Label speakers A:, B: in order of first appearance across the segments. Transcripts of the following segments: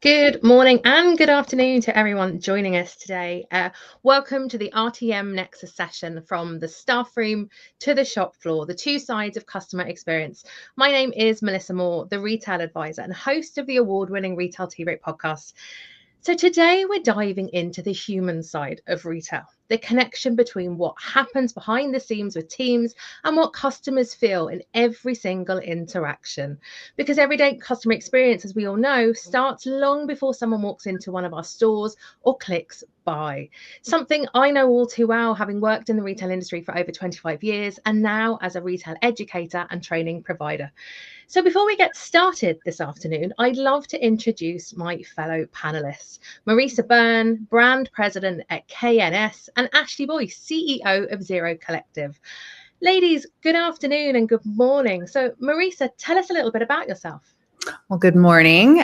A: Good morning and good afternoon to everyone joining us today. Welcome to the RTM Nexus session from the Staffroom to the shop floor, the two sides of customer experience. My name is Melissa Moore, the retail advisor and host of the award-winning Retail Tea Break podcast. So today we're diving into the human side of retail, the connection between what happens behind the scenes with teams and what customers feel in every single interaction. Because everyday customer experience, as we all know, starts long before someone walks into one of our stores or clicks buy. Something I know all too well, having worked in the retail industry for over 25 years and now as a retail educator and training provider. So before we get started this afternoon, I'd love to introduce my fellow panelists, Marisa Byrne, Brand President at KNS, and Ashley Boyce, CEO of Zero Collective. Ladies, good afternoon and good morning. So Marisa, tell us a little bit about yourself.
B: Well, good morning.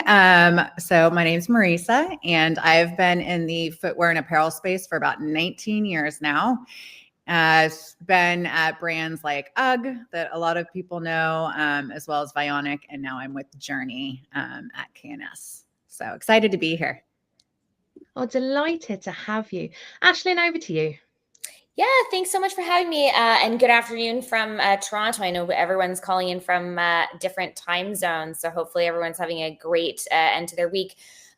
B: So my name's Marisa, and I've been in the footwear and apparel space for about 19 years now. Been at brands like UGG that a lot of people know, as well as Vionic, and now I'm with Journey at KNS. So excited to be here.
A: Oh, delighted to have you. Ashlyn, over to you.
C: Yeah, thanks so much for having me. And good afternoon from Toronto. I know everyone's calling in from different time zones, so hopefully everyone's having a great end to their week.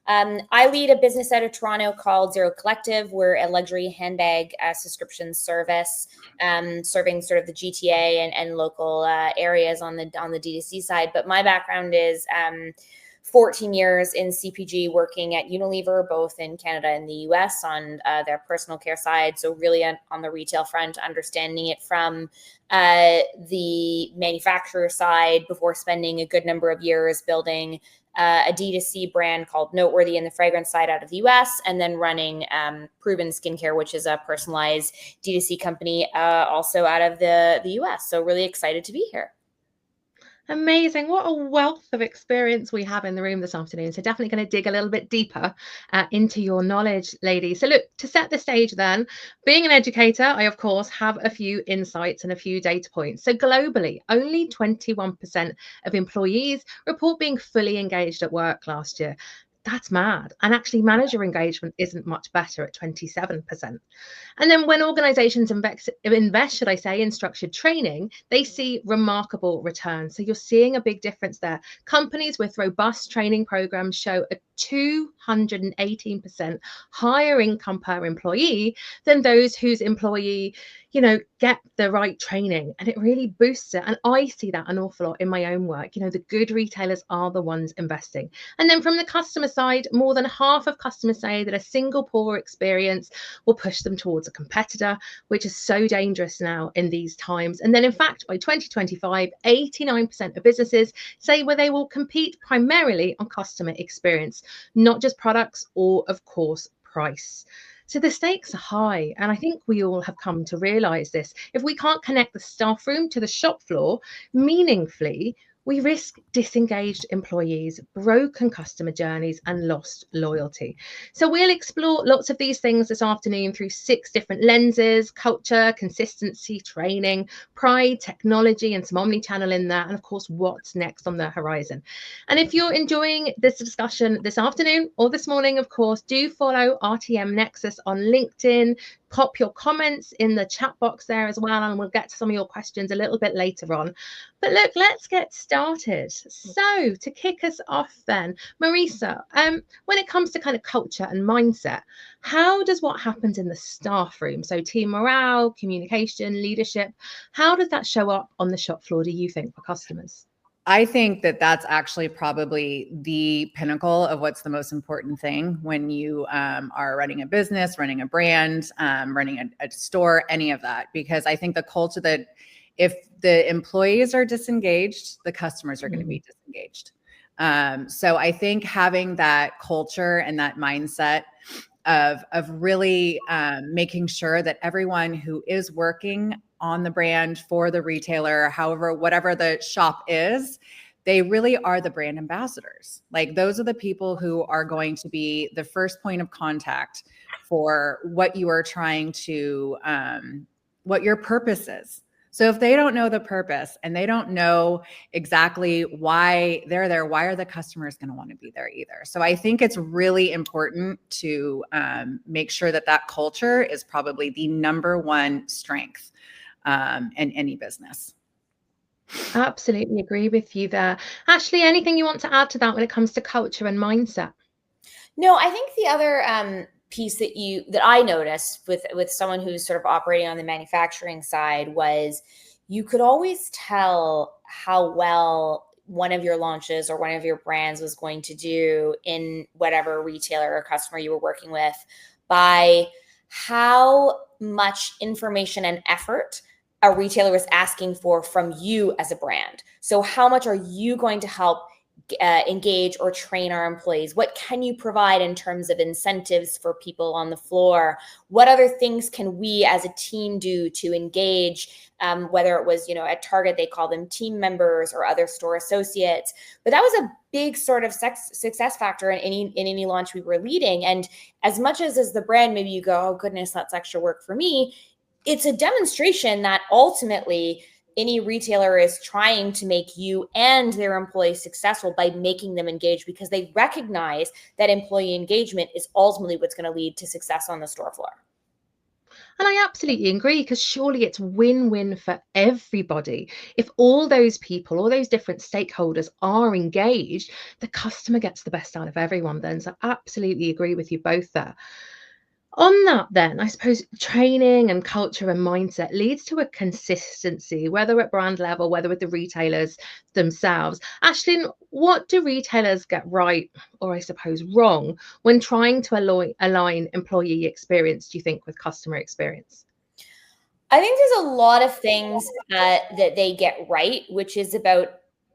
C: I lead a business out of Toronto called Zero Collective. We're a luxury handbag subscription service, serving sort of the GTA and local areas on the D2C side. But my background is 14 years in CPG, working at Unilever, both in Canada and the US on their personal care side. So really on the retail front, understanding it from the manufacturer side before spending a good number of years building a D2C brand called Noteworthy in the fragrance side out of the US, and then running Proven Skincare, which is a personalized D2C company also out of the US. So really excited to be here.
A: Amazing. What a wealth of experience we have in the room this afternoon. So definitely going to dig a little bit deeper into your knowledge, ladies. So look, to set the stage then, being an educator, I, of course, have a few insights and a few data points. So globally, only 21% of employees report being fully engaged at work last year. That's mad. And actually, manager engagement isn't much better at 27%. And then when organizations invest, should I say, in structured training, they see remarkable returns. So you're seeing a big difference there. Companies with robust training programs show a 218% higher income per employee than those whose employee, get the right training, and it really boosts it. And I see that an awful lot in my own work. The good retailers are the ones investing. And then from the customer side, more than half of customers say that a single poor experience will push them towards a competitor, which is so dangerous now in these times. And then in fact, by 2025, 89% of businesses say where they will compete primarily on customer experience, not just products or, of course, price. So the stakes are high, and I think we all have come to realize this. If we can't connect the staff room to the shop floor meaningfully, we risk disengaged employees, broken customer journeys, and lost loyalty. So we'll explore lots of these things this afternoon through 6 different lenses: culture, consistency, training, pride, technology, and some omni-channel in there, and of course, what's next on the horizon. And if you're enjoying this discussion this afternoon or this morning, of course, do follow RTM Nexus on LinkedIn. Pop your comments in the chat box there as well, and we'll get to some of your questions a little bit later on. But look, let's get started. So to kick us off then, Marisa, when it comes to kind of culture and mindset, how does what happens in the staff room, so team morale, communication, leadership, how does that show up on the shop floor, do you think, for customers?
B: I think that that's actually probably the pinnacle of what's the most important thing when you are running a business, running a brand, running a store, any of that. Because I think the culture that if the employees are disengaged, the customers are going to be disengaged. So I think having that culture and that mindset of really making sure that everyone who is working on the brand for the retailer, however, whatever the shop is, they really are the brand ambassadors. Like, those are the people who are going to be the first point of contact for what you are trying to, what your purpose is. So if they don't know the purpose and they don't know exactly why they're there, why are the customers going to want to be there either? So I think it's really important to make sure that that culture is probably the number one strength in any business.
A: Absolutely agree with you there. Ashley, anything you want to add to that when it comes to culture and mindset?
C: No, I think the other piece that I noticed with someone who's sort of operating on the manufacturing side was you could always tell how well one of your launches or one of your brands was going to do in whatever retailer or customer you were working with by how much information and effort a retailer was asking for from you as a brand. So how much are you going to help engage or train our employees? What can you provide in terms of incentives for people on the floor? What other things can we as a team do to engage, whether it was, at Target, they call them team members or other store associates. But that was a big sort of success factor in any launch we were leading. And as much as the brand, maybe you go, oh goodness, that's extra work for me. It's a demonstration that ultimately any retailer is trying to make you and their employees successful by making them engage, because they recognize that employee engagement is ultimately what's going to lead to success on the store floor.
A: And I absolutely agree, because surely it's win-win for everybody. If all those people, all those different stakeholders are engaged, the customer gets the best out of everyone then. So I absolutely agree with you both there. On that then, I suppose training and culture and mindset leads to a consistency, whether at brand level, whether with the retailers themselves. Ashlyn, what do retailers get right, or I suppose wrong, when trying to align employee experience, do you think, with customer experience?
C: I think there's a lot of things that they get right, which is about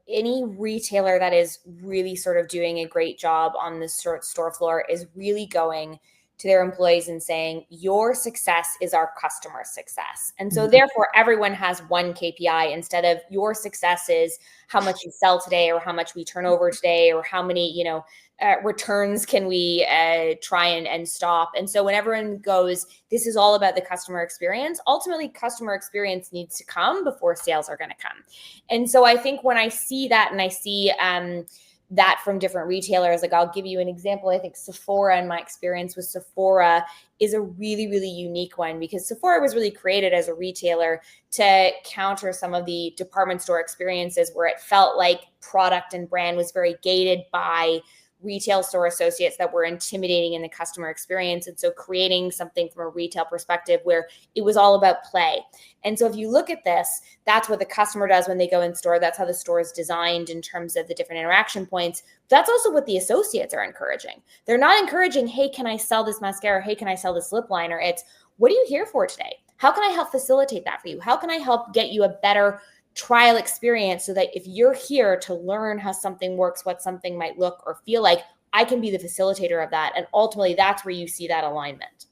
C: any retailer that is really sort of doing a great job on the store floor is really going to their employees and saying, your success is our customer success. And so therefore everyone has one KPI instead of your success is how much you sell today, or how much we turn over today, or how many, returns can we try and stop. And so when everyone goes, this is all about the customer experience, ultimately customer experience needs to come before sales are going to come. And so I think when I see that, and I see that from different retailers, like I'll give you an example. I think Sephora, and my experience with Sephora is a really, really unique one, because Sephora was really created as a retailer to counter some of the department store experiences where it felt like product and brand was very gated by retail store associates that were intimidating in the customer experience. And so creating something from a retail perspective where it was all about play. And so if you look at this, that's what the customer does when they go in store. That's how the store is designed in terms of the different interaction points. That's also what the associates are encouraging. They're not encouraging, hey, can I sell this mascara? Hey, can I sell this lip liner? It's, what are you here for today? How can I help facilitate that for you? How can I help get you a better trial experience so that if you're here to learn how something works, what something might look or feel like, I can be the facilitator of that. And ultimately, that's where you see that alignment.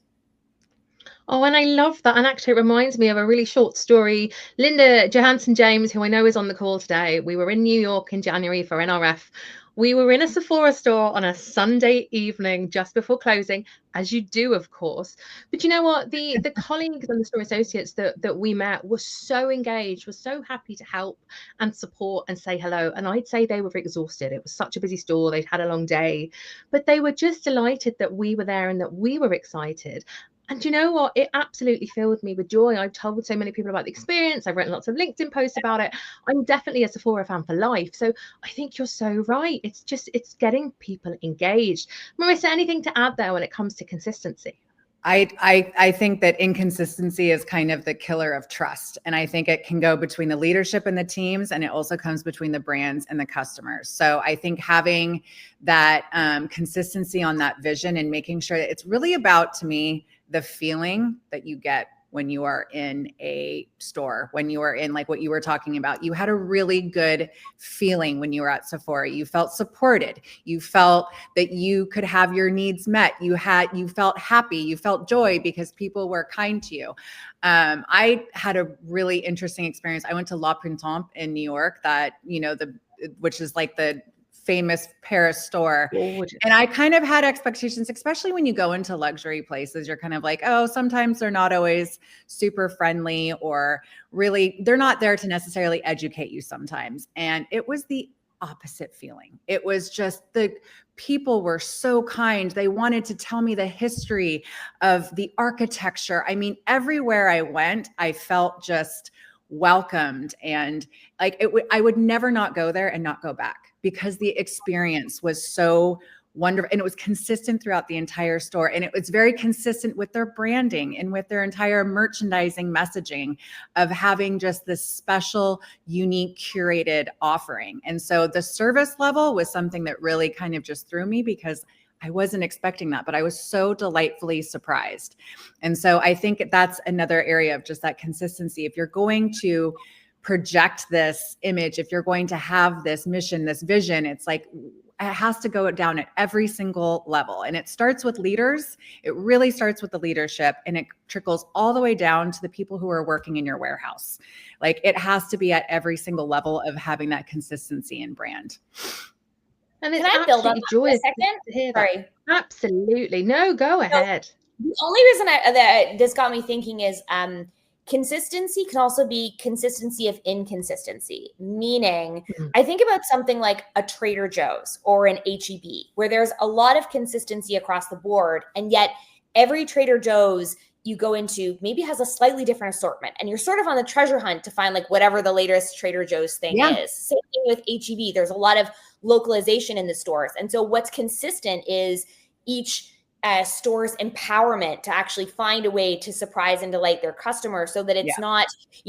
A: Oh, and I love that. And actually, it reminds me of a really short story. Linda Johansson James, who I know is on the call today, we were in New York in January for NRF. We were in a Sephora store on a Sunday evening just before closing, as you do, of course. But you know what? The colleagues and the store associates that we met were so engaged, were so happy to help and support and say hello. And I'd say they were exhausted. It was such a busy store. They'd had a long day, but they were just delighted that we were there and that we were excited. And you know what? It absolutely filled me with joy. I've told so many people about the experience. I've written lots of LinkedIn posts about it. I'm definitely a Sephora fan for life. So I think you're so right. It's getting people engaged. Marissa, anything to add there when it comes to consistency?
B: I think that inconsistency is kind of the killer of trust. And I think it can go between the leadership and the teams, and it also comes between the brands and the customers. So I think having that consistency on that vision and making sure that it's really about, to me, the feeling that you get when you are in a store, when you are in, like what you were talking about, you had a really good feeling when you were at Sephora. You felt supported. You felt that you could have your needs met. You felt happy. You felt joy because people were kind to you. I had a really interesting experience. I went to La Printemps in New York, which is like the famous Paris store.
A: Gorgeous.
B: And I kind of had expectations, especially when you go into luxury places, you're kind of like, oh, sometimes they're not always super friendly, or really, they're not there to necessarily educate you sometimes. And it was the opposite feeling. It was just the people were so kind. They wanted to tell me the history of the architecture. I mean, everywhere I went, I felt just welcomed, and like I would never not go there and not go back, because the experience was so wonderful, and it was consistent throughout the entire store, and it was very consistent with their branding and with their entire merchandising messaging of having just this special, unique, curated offering. And so the service level was something that really kind of just threw me, because I wasn't expecting that, but I was so delightfully surprised. And so I think that's another area of just that consistency. If you're going to project this image, if you're going to have this mission, this vision, it's like, it has to go down at every single level. And it starts with leaders. It really starts with the leadership, and it trickles all the way down to the people who are working in your warehouse. Like, it has to be at every single level of having that consistency in brand.
A: And it's
C: Can I build on that for a
A: joyous
C: second?
A: to hear
C: Sorry.
A: that. Absolutely. No, go ahead.
C: The only reason that this got me thinking is consistency can also be consistency of inconsistency, meaning I think about something like a Trader Joe's or an H-E-B, where there's a lot of consistency across the board, and yet every Trader Joe's you go into maybe has a slightly different assortment, and you're sort of on the treasure hunt to find like whatever the latest Trader Joe's thing is. Same thing with H-E-B. There's a lot of localization in the stores. And so what's consistent is each store's empowerment to actually find a way to surprise and delight their customers, so that it's not,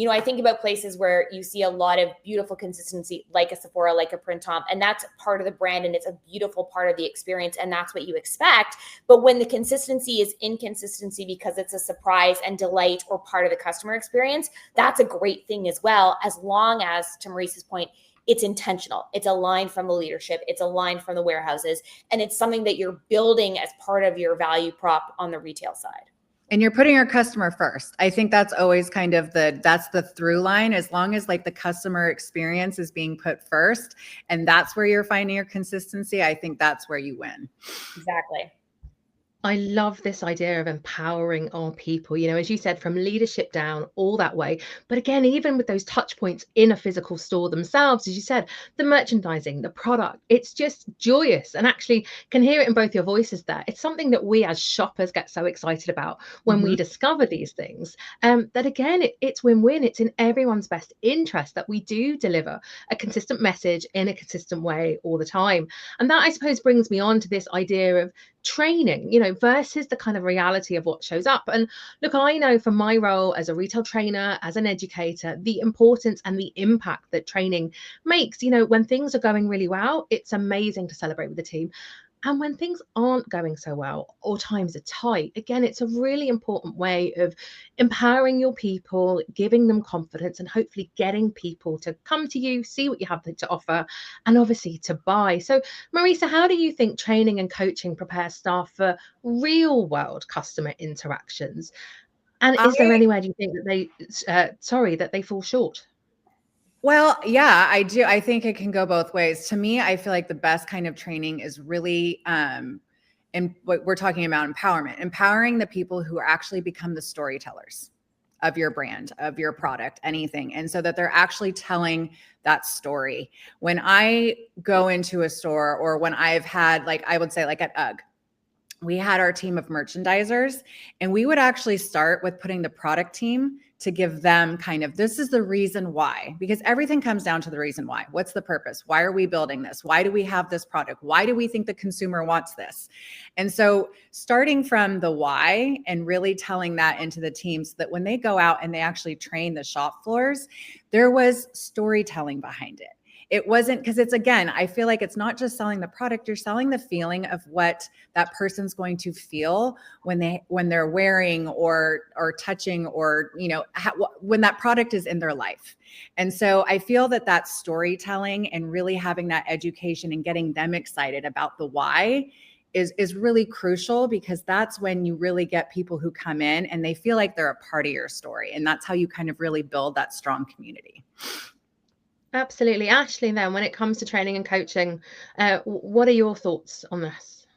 C: I think about places where you see a lot of beautiful consistency, like a Sephora, like a Printemps, and that's part of the brand, and it's a beautiful part of the experience, and that's what you expect. But when the consistency is inconsistency because it's a surprise and delight or part of the customer experience, that's a great thing as well, as long as, to Maurice's point, it's intentional. It's a line from the leadership. It's a line from the warehouses. And it's something that you're building as part of your value prop on the retail side.
B: And you're putting your customer first. I think that's always kind of that's the through line. As long as like the customer experience is being put first, and that's where you're finding your consistency, I think that's where you win.
C: Exactly.
A: I love this idea of empowering our people, as you said, from leadership down all that way. But again, even with those touch points in a physical store themselves, as you said, the merchandising, the product, it's just joyous. And actually can hear it in both your voices there. It's something that we as shoppers get so excited about when we discover these things, that again, it's win-win. It's in everyone's best interest that we do deliver a consistent message in a consistent way all the time. And that, I suppose, brings me on to this idea of training, versus the kind of reality of what shows up. And look, I know from my role as a retail trainer, as an educator, the importance and the impact that training makes. When things are going really well, it's amazing to celebrate with the team. And when things aren't going so well, or times are tight, again, it's a really important way of empowering your people, giving them confidence, and hopefully getting people to come to you, see what you have to offer, and obviously to buy. So, Marisa, how do you think training and coaching prepare staff for real world customer interactions? And is there anywhere do you think that they fall short?
B: Well, yeah, I do. I think it can go both ways. To me, I feel like the best kind of training is really, and what we're talking about, empowering the people who actually become the storytellers of your brand, of your product, anything. And so that they're actually telling that story. When I go into a store, or when I've had, like, I would say like at UGG, we had our team of merchandisers, and we would actually start with putting the product team to give them kind of, this is the reason why, because everything comes down to the reason why. What's the purpose? Why are we building this? Why do we have this product? Why do we think the consumer wants this? And so starting from the why and really telling that into the teams, so that when they go out and they actually train the shop floors, there was storytelling behind it. It wasn't, because it's, again, I feel like it's not just selling the product, you're selling the feeling of what that person's going to feel when they're wearing or touching, or, when that product is in their life. And so I feel that storytelling and really having that education and getting them excited about the why is really crucial, because that's when you really get people who come in and they feel like they're a part of your story. And that's how you kind of really build that strong community.
A: Absolutely. Ashley, then, when it comes to training and coaching, what are your thoughts on this?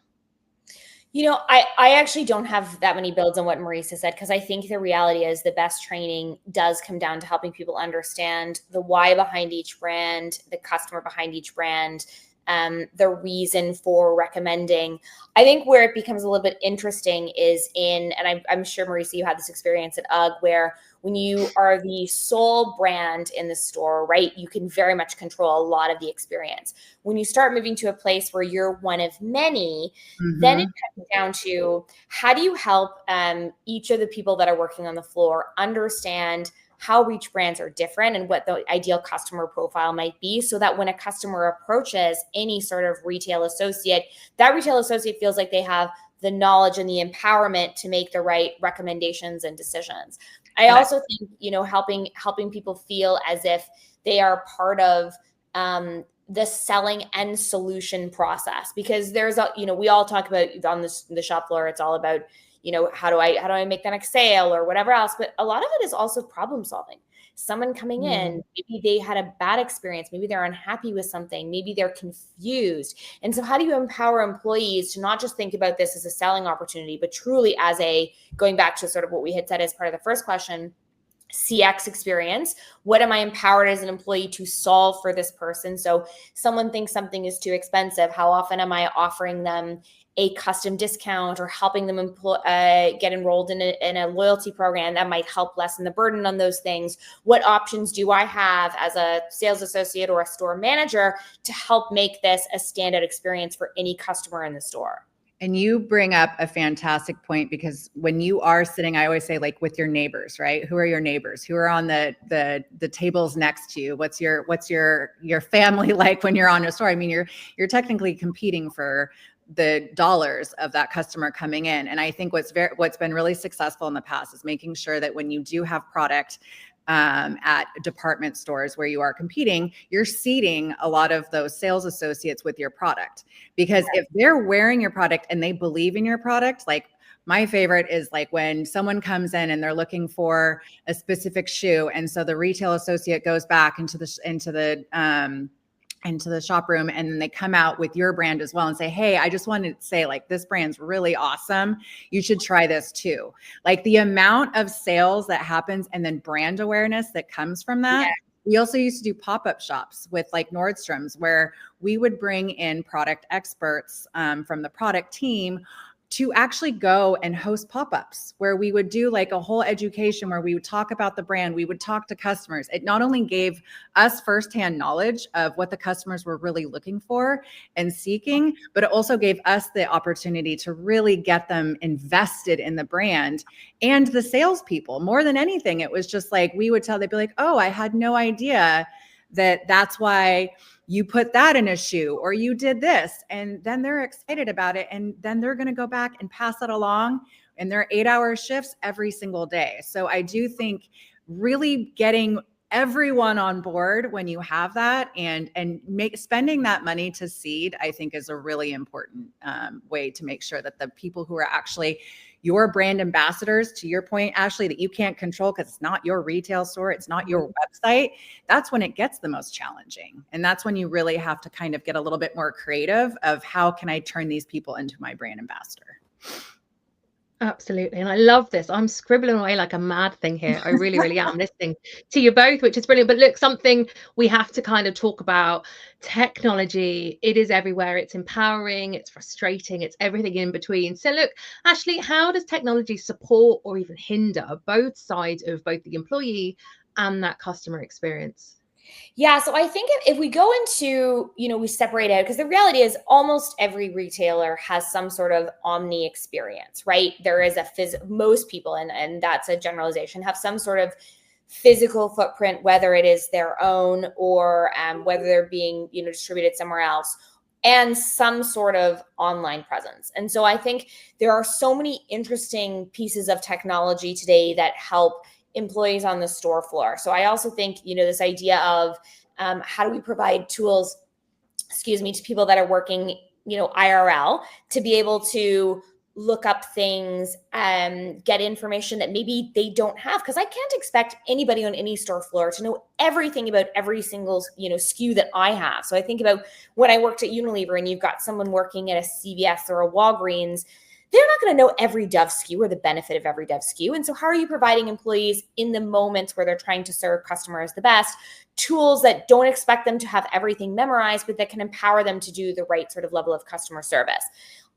C: I actually don't have that many builds on what Marisa said, because I think the reality is the best training does come down to helping people understand the why behind each brand, the customer behind each brand, the reason for recommending. I think where it becomes a little bit interesting is and I'm sure, Marisa, you had this experience at UGG, where when you are the sole brand in the store, right, you can very much control a lot of the experience. When you start moving to a place where you're one of many, then it comes down to how do you help each of the people that are working on the floor understand how each brands are different and what the ideal customer profile might be, so that when a customer approaches any sort of retail associate, that retail associate feels like they have the knowledge and the empowerment to make the right recommendations and decisions. I also think, helping people feel as if they are part of the selling and solution process, because we all talk about on the shop floor, it's all about, how do I make the next sale or whatever else. But a lot of it is also problem solving. Someone coming in, maybe they had a bad experience, maybe they're unhappy with something, maybe they're confused. And so how do you empower employees to not just think about this as a selling opportunity, but truly as going back to sort of what we had said as part of the first question, CX experience? What am I empowered as an employee to solve for this person? So someone thinks something is too expensive. How often am I offering them a custom discount or helping them get enrolled in a loyalty program that might help lessen the burden on those things? What options do I have as a sales associate or a store manager to help make this a standout experience for any customer in the store?
B: And you bring up a fantastic point, because when you are sitting, I always say, like, with your neighbors, right? Who are your neighbors? Who are on the tables next to you? What's your family like when you're on a store? I mean, you're technically competing for the dollars of that customer coming in. And I think what's been really successful in the past is making sure that when you do have product at department stores where you are competing, you're seating a lot of those sales associates with your product. Because if they're wearing your product and they believe in your product, like, my favorite is like when someone comes in and they're looking for a specific shoe, and so the retail associate goes back into the shop room, and then they come out with your brand as well and say, hey, I just wanted to say, like, this brand's really awesome. You should try this too. Like, the amount of sales that happens and then brand awareness that comes from that. Yeah. We also used to do pop-up shops with like Nordstrom's, where we would bring in product experts from the product team to actually go and host pop-ups, where we would do like a whole education where we would talk about the brand, we would talk to customers. It not only gave us firsthand knowledge of what the customers were really looking for and seeking, but it also gave us the opportunity to really get them invested in the brand and the salespeople. More than anything, it was just like, they'd be like, oh, I had no idea that's why you put that in a shoe, or you did this. And then they're excited about it. And then they're going to go back and pass it along in their 8-hour shifts every single day. So I do think really getting everyone on board when you have that and spending that money to seed, I think, is a really important way to make sure that the people who are actually your brand ambassadors, to your point, Ashley, that you can't control because it's not your retail store, it's not your website, that's when it gets the most challenging. And that's when you really have to kind of get a little bit more creative of how can I turn these people into my brand ambassador.
A: Absolutely. And I love this. I'm scribbling away like a mad thing here. I really, really am listening to you both, which is brilliant. But look, something we have to kind of talk about: technology. It is everywhere. It's empowering, it's frustrating, it's everything in between. So look, Ashley, how does technology support or even hinder both sides of both the employee and that customer experience?
C: Yeah, so I think if we go into, we separate out, because the reality is almost every retailer has some sort of omni experience, right? There is most people, and that's a generalization, have some sort of physical footprint, whether it is their own or whether they're being, distributed somewhere else, and some sort of online presence. And so I think there are so many interesting pieces of technology today that help employees on the store floor. So I also think, this idea of how do we provide tools, to people that are working, IRL, to be able to look up things, get information that maybe they don't have. Because I can't expect anybody on any store floor to know everything about every single, SKU that I have. So I think about when I worked at Unilever and you've got someone working at a CVS or a Walgreens, they're not going to know every Dove SKU or the benefit of every Dove SKU. And so how are you providing employees in the moments where they're trying to serve customers the best, tools that don't expect them to have everything memorized, but that can empower them to do the right sort of level of customer service?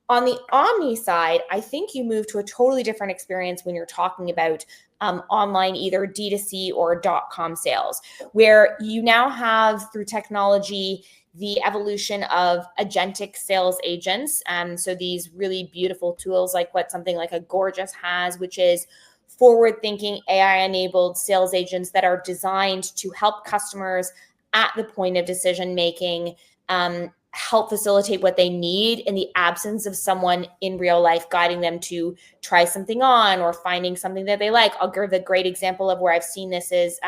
C: On the omni side, I think you move to a totally different experience when you're talking about online, either D2C or .com sales, where you now have, through technology, the evolution of agentic sales agents. So these really beautiful tools like what something like a Gorgeous has, which is forward-thinking AI-enabled sales agents that are designed to help customers at the point of decision-making, help facilitate what they need in the absence of someone in real life guiding them to try something on or finding something that they like. I'll give a great example of where I've seen this is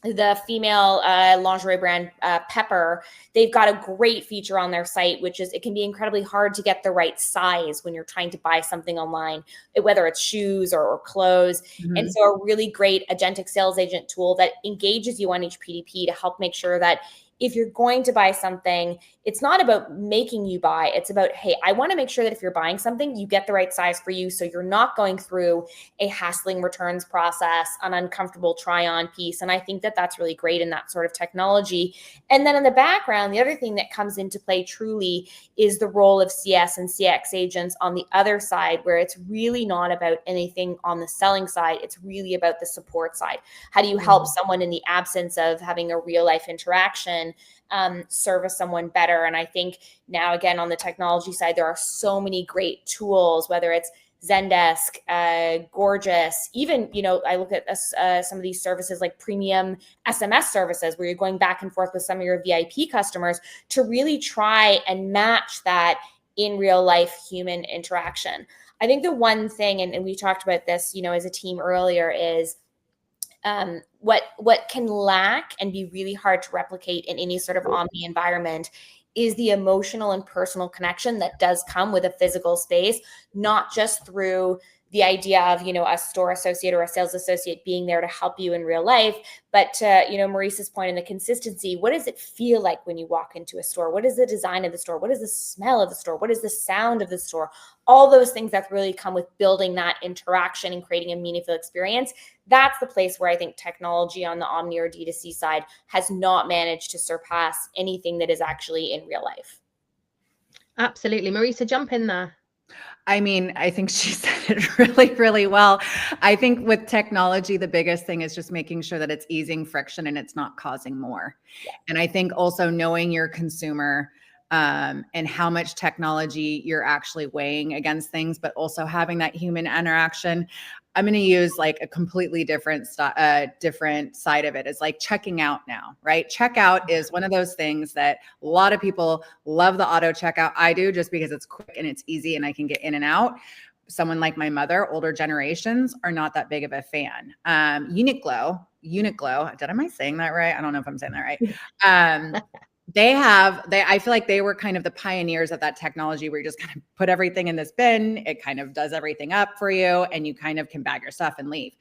C: the female lingerie brand Pepper. They've got a great feature on their site, which is it can be incredibly hard to get the right size when you're trying to buy something online, whether it's shoes or clothes.
B: Mm-hmm.
C: And so a really great agentic sales agent tool that engages you on each PDP to help make sure that if you're going to buy something, it's not about making you buy. It's about, hey, I want to make sure that if you're buying something, you get the right size for you. So you're not going through a hassling returns process, an uncomfortable try on piece. And I think that that's really great in that sort of technology. And then in the background, the other thing that comes into play truly is the role of CS and CX agents on the other side, where it's really not about anything on the selling side. It's really about the support side. How do you help someone in the absence of having a real life interaction service someone better? And I think now, again, on the technology side, there are so many great tools, whether it's Zendesk, Gorgeous, even, I look at some of these services like premium SMS services where you're going back and forth with some of your VIP customers to really try and match that in real life human interaction. I think the one thing, and we talked about this, as a team earlier, is what can lack and be really hard to replicate in any sort of omni environment is the emotional and personal connection that does come with a physical space, not just through the idea of, a store associate or a sales associate being there to help you in real life, but to, Maurice's point in the consistency, what does it feel like when you walk into a store? What is the design of the store? What is the smell of the store? What is the sound of the store? All those things that really come with building that interaction and creating a meaningful experience. That's the place where I think technology on the omni or D2C side has not managed to surpass anything that is actually in real life.
A: Absolutely. Marisa, jump in there.
B: I mean, I think she said it really, really well. I think with technology, the biggest thing is just making sure that it's easing friction and it's not causing more. Yeah. And I think also knowing your consumer and how much technology you're actually weighing against things, but also having that human interaction. I'm going to use like a completely different side of it. It's like checking out now, right? Checkout is one of those things that a lot of people love the auto checkout. I do, just because it's quick and it's easy and I can get in and out. Someone like my mother, older generations, are not that big of a fan. Uniqlo, am I saying that right? I don't know if I'm saying that right. I feel like they were kind of the pioneers of that technology where you just kind of put everything in this bin. It kind of does everything up for you and you kind of can bag your stuff and leave.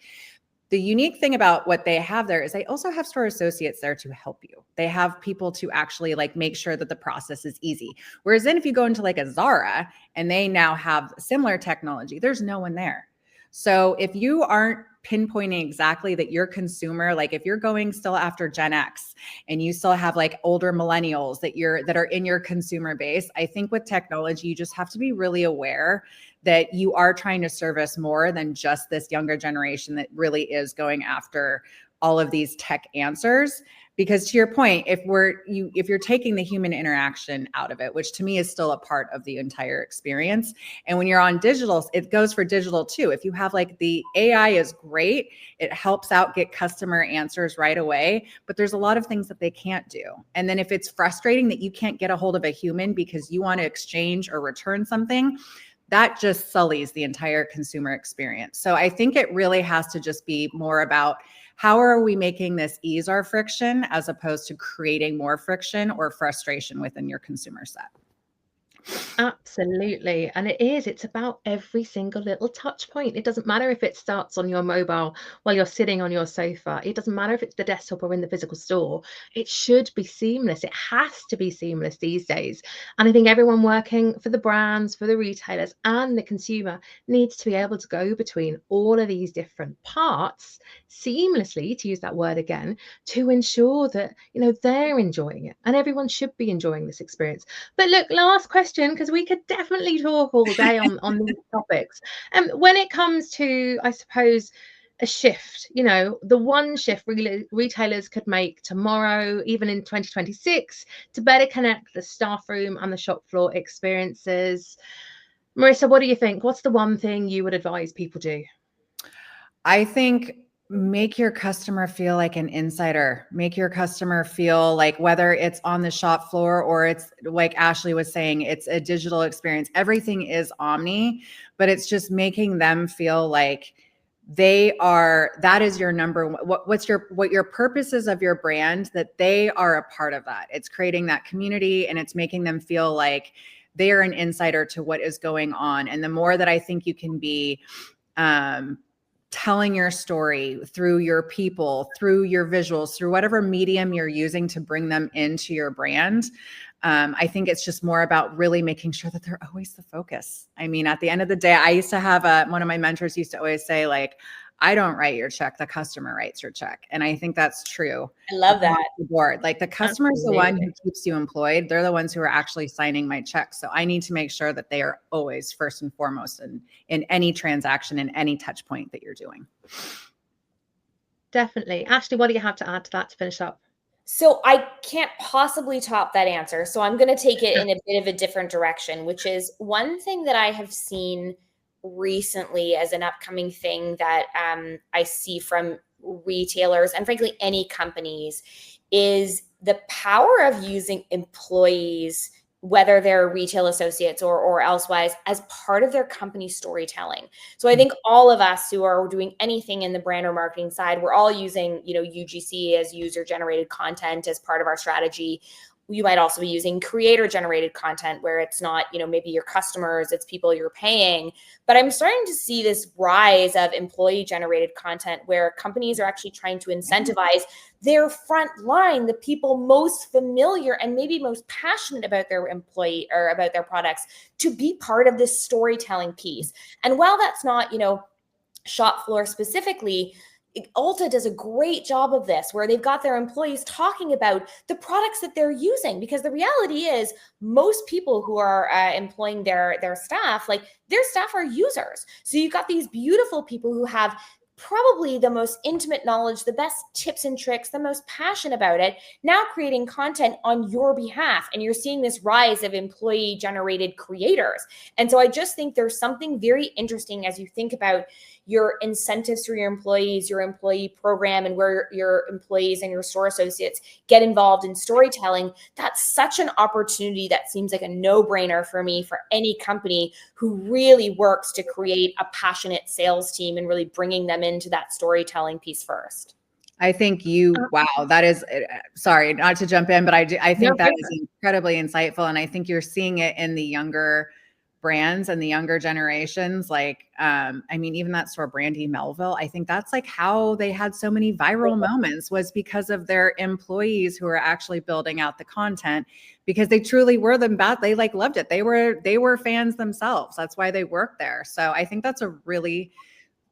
B: The unique thing about what they have there is they also have store associates there to help you. They have people to actually like make sure that the process is easy. Whereas then if you go into like a Zara and they now have similar technology, there's no one there. So if you aren't pinpointing exactly that your consumer, like if you're going still after Gen X and you still have like older millennials that are in your consumer base, I think with technology, you just have to be really aware that you are trying to service more than just this younger generation that really is going after all of these tech answers. Because to your point, if you're taking the human interaction out of it, which to me is still a part of the entire experience. And when you're on digital, it goes for digital too. If you have like the AI is great, it helps out get customer answers right away, but there's a lot of things that they can't do. And then if it's frustrating that you can't get a hold of a human because you want to exchange or return something, that just sullies the entire consumer experience. So I think it really has to just be more about how are we making this ease our friction as opposed to creating more friction or frustration within your consumer set.
A: Absolutely. And it's about every single little touch point. It doesn't matter if it starts on your mobile while you're sitting on your sofa. It doesn't matter if it's the desktop or in the physical store. It should be seamless. It has to be seamless these days. And I think everyone working for the brands, for the retailers, and the consumer needs to be able to go between all of these different parts seamlessly, to use that word again, to ensure that, they're enjoying it. And everyone should be enjoying this experience. But look, last question, because we could definitely talk all day on these topics. When it comes to, I suppose, a shift, the one shift retailers could make tomorrow, even in 2026, to better connect the staff room and the shop floor experiences. Marissa, what do you think? What's the one thing you would advise people do?
B: I think make your customer feel like an insider. Make your customer feel like, whether it's on the shop floor or it's like Ashley was saying, it's a digital experience. Everything is omni, but it's just making them feel like that is your number one. What your purpose is of your brand, that they are a part of that. It's creating that community, and it's making them feel like they are an insider to what is going on. And the more that I think you can be, telling your story through your people, through your visuals, through whatever medium you're using to bring them into your brand. I think it's just more about really making sure that they're always the focus. I mean, at the end of the day, I used to have one of my mentors used to always say, like, I don't write your check, the customer writes your check. And I think that's true.
C: I love that.
B: The board. Like, the customer is the one who keeps you employed. They're the ones who are actually signing my check. So I need to make sure that they are always first and foremost in any transaction, in any touch point that you're doing.
A: Definitely. Ashley, what do you have to add to that to finish up?
C: So I can't possibly top that answer. So I'm going to take it in a bit of a different direction, which is one thing that I have seen recently as an upcoming thing that I see from retailers and frankly any companies is the power of using employees, whether they're retail associates or elsewise, as part of their company storytelling. So I think all of us who are doing anything in the brand or marketing side, we're all using, UGC as user generated content as part of our strategy. You might also be using creator generated content where it's not, maybe your customers, it's people you're paying. But I'm starting to see this rise of employee generated content where companies are actually trying to incentivize their front line, the people most familiar and maybe most passionate about their employee or about their products, to be part of this storytelling piece. And while that's not, Shopfloor specifically, Ulta does a great job of this, where they've got their employees talking about the products that they're using, because the reality is most people who are employing their staff, like their staff are users. So you've got these beautiful people who have probably the most intimate knowledge, the best tips and tricks, the most passion about it, now creating content on your behalf. And you're seeing this rise of employee generated creators. And so I just think there's something very interesting as you think about your incentives for your employees, your employee program, and where your employees and your store associates get involved in storytelling. That's such an opportunity that seems like a no-brainer for me, for any company who really works to create a passionate sales team and really bringing them into that storytelling piece first.
B: I think wow, that is, sorry, not to jump in, but I think that is incredibly insightful. And I think you're seeing it in the younger brands and the younger generations. Like, even that store, Brandy Melville, I think that's like how they had so many viral moments, was because of their employees who are actually building out the content, because they truly were they like loved it. They were fans themselves. That's why they worked there. So I think that's a really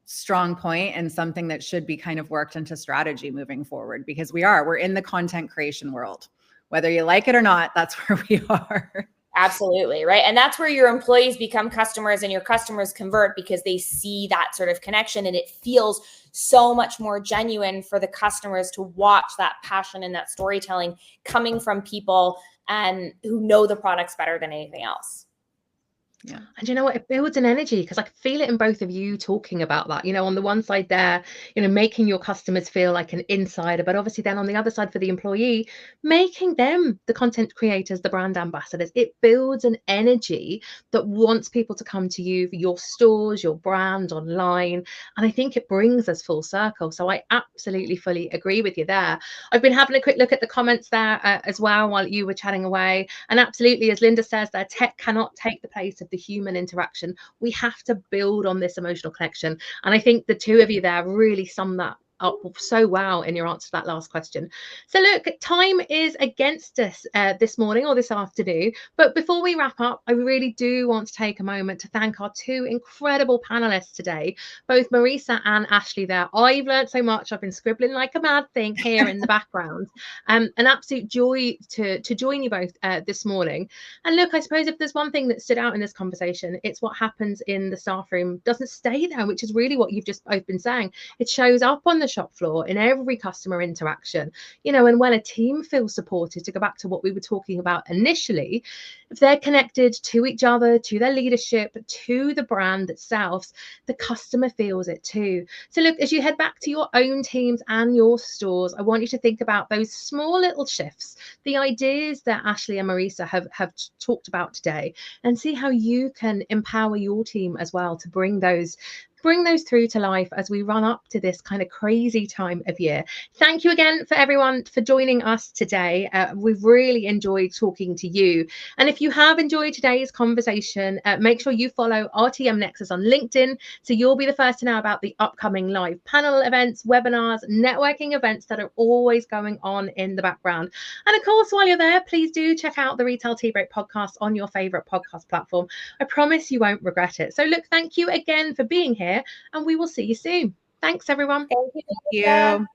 B: strong point and something that should be kind of worked into strategy moving forward, because we're in the content creation world, whether you like it or not. That's where we are.
C: Absolutely. Right. And that's where your employees become customers and your customers convert, because they see that sort of connection, and it feels so much more genuine for the customers to watch that passion and that storytelling coming from people who know the products better than anything else.
B: Yeah.
A: And you know what? It builds an energy, because I can feel it in both of you talking about that. You know, on the one side there, you know, making your customers feel like an insider, but obviously then on the other side for the employee, making them the content creators, the brand ambassadors. It builds an energy that wants people to come to you for your stores, your brand online. And I think it brings us full circle. So I absolutely fully agree with you there. I've been having a quick look at the comments there as well while you were chatting away. And absolutely, as Linda says, there, tech cannot take the place of the human interaction. We have to build on this emotional connection. And I think the two of you there really sum that up so well in your answer to that last question. So look, time is against us this morning or this afternoon. But before we wrap up, I really do want to take a moment to thank our two incredible panelists today, both Marisa and Ashley there. I've learned so much. I've been scribbling like a mad thing here in the background. An absolute joy to join you both this morning. And look, I suppose if there's one thing that stood out in this conversation, it's what happens in the staff room doesn't stay there, which is really what you've just both been saying. It shows up on the shop floor in every customer interaction, you know, and when a team feels supported, to go back to what we were talking about initially, if they're connected to each other, to their leadership, to the brand itself, the customer feels it too. So look, as you head back to your own teams and your stores, I want you to think about those small little shifts, the ideas that Ashley and Marisa have talked about today, and see how you can empower your team as well to bring those through to life as we run up to this kind of crazy time of year. Thank you again for everyone for joining us today. We've really enjoyed talking to you. And if you have enjoyed today's conversation, make sure you follow RTM Nexus on LinkedIn, so you'll be the first to know about the upcoming live panel events, webinars, networking events that are always going on in the background. And of course, while you're there, please do check out the Retail Tea Break podcast on your favorite podcast platform. I promise you won't regret it. So look, thank you again for being here, and we will see you soon. Thanks, everyone.
C: Thank you.
B: Thank you.